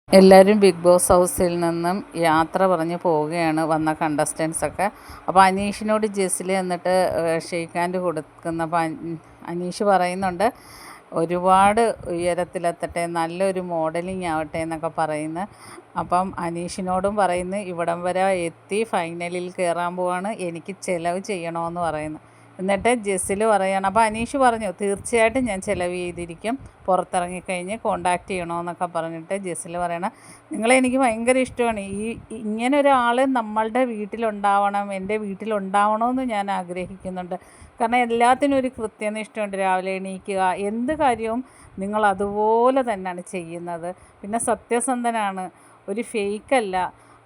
എല്ലാവരും big boss ഹൗസിൽ നിന്നും യാത്ര പറഞ്ഞ് പോവുകയാണ് വന്ന കണ്ടസ്റ്റൻസൊക്കെ. അപ്പോൾ അനീഷിനോട് ജെസ്സിൽ എന്നിട്ട് ഷെയ്ക്ക് ഹാൻഡ് കൊടുക്കുന്നപ്പോൾ അനീഷ് പറയുന്നുണ്ട്, ഒരുപാട് ഉയരത്തിലെത്തട്ടെ, നല്ലൊരു മോഡലിംഗ് ആവട്ടെ എന്നൊക്കെ പറയുന്നു. അപ്പം അനീഷിനോടും പറയുന്നു, ഇവിടം വരെ എത്തി, ഫൈനലിൽ കയറാൻ പോവാണ്, എനിക്ക് ചിലവ് ചെയ്യണമെന്ന് പറയുന്നു. എന്നിട്ട് ജെസ്സിൽ പറയുകയാണ്. അപ്പോൾ അനീഷ് പറഞ്ഞു, തീർച്ചയായിട്ടും ഞാൻ ചിലവ് ചെയ്തിരിക്കും, പുറത്തിറങ്ങിക്കഴിഞ്ഞ് കോണ്ടാക്ട് ചെയ്യണമെന്നൊക്കെ പറഞ്ഞിട്ട് ജെസ്സിൽ പറയണം, നിങ്ങളെ എനിക്ക് ഭയങ്കര ഇഷ്ടമാണ്, ഇങ്ങനെ ഒരാൾ നമ്മളുടെ വീട്ടിലുണ്ടാവണം, എൻ്റെ വീട്ടിലുണ്ടാവണമെന്ന് ഞാൻ ആഗ്രഹിക്കുന്നുണ്ട്. കാരണം എല്ലാത്തിനും ഒരു കൃത്യനിഷ്ഠയുണ്ട്. രാവിലെ എണീക്കുക, എന്ത് കാര്യവും നിങ്ങൾ അതുപോലെ തന്നെയാണ് ചെയ്യുന്നത്. പിന്നെ സത്യസന്ധനാണ്, ഒരു ഫേക്കല്ല.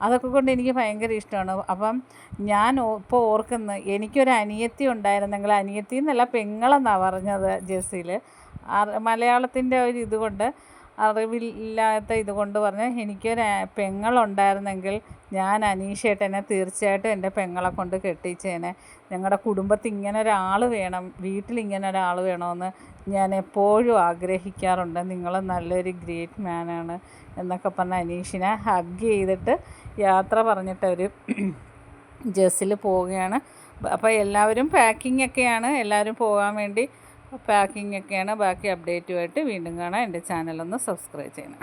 അതൊക്കെ കൊണ്ട് എനിക്ക് ഭയങ്കര ഇഷ്ടമാണ്. അപ്പം ഞാൻ ഇപ്പോൾ ഓർക്കുന്നു, എനിക്കൊരു അനിയത്തി ഉണ്ടായിരുന്നെങ്കിൽ, അനിയത്തി എന്നല്ല പെങ്ങളെന്നാണ് പറഞ്ഞത് ജെസ്സിൽ. മലയാളത്തിൻ്റെ ഒരു ഇതുകൊണ്ട്, അറിവില്ലാത്ത ഇതുകൊണ്ട് പറഞ്ഞ്, എനിക്കൊരു പെങ്ങളുണ്ടായിരുന്നെങ്കിൽ ഞാൻ അനീഷേട്ടനെ തീർച്ചയായിട്ടും എൻ്റെ പെങ്ങളെ കൊണ്ട് കെട്ടിച്ചേനെ. ഞങ്ങളുടെ കുടുംബത്തിൽ ഇങ്ങനെ ഒരാൾ വേണം, വീട്ടിൽ ഇങ്ങനെ ഒരാൾ വേണമെന്ന് ഞാൻ എപ്പോഴും ആഗ്രഹിക്കാറുണ്ട്. നിങ്ങൾ നല്ലൊരു ഗ്രേറ്റ് മാനാണ് എന്നൊക്കെ പറഞ്ഞ് അനീഷിനെ ഹഗ് ചെയ്തിട്ട് യാത്ര പറഞ്ഞിട്ട് അവർ ജെസ്സിൽ പോവുകയാണ്. അപ്പോൾ എല്ലാവരും പാക്കിംഗ് ഒക്കെയാണ്, എല്ലാവരും പോകാൻ വേണ്ടി പാക്കിംഗ് ഒക്കെയാണ്. ബാക്കി അപ്ഡേറ്റുമായിട്ട് വീണ്ടും കാണാം. എൻ്റെ ചാനലൊന്ന് സബ്സ്ക്രൈബ് ചെയ്യണം.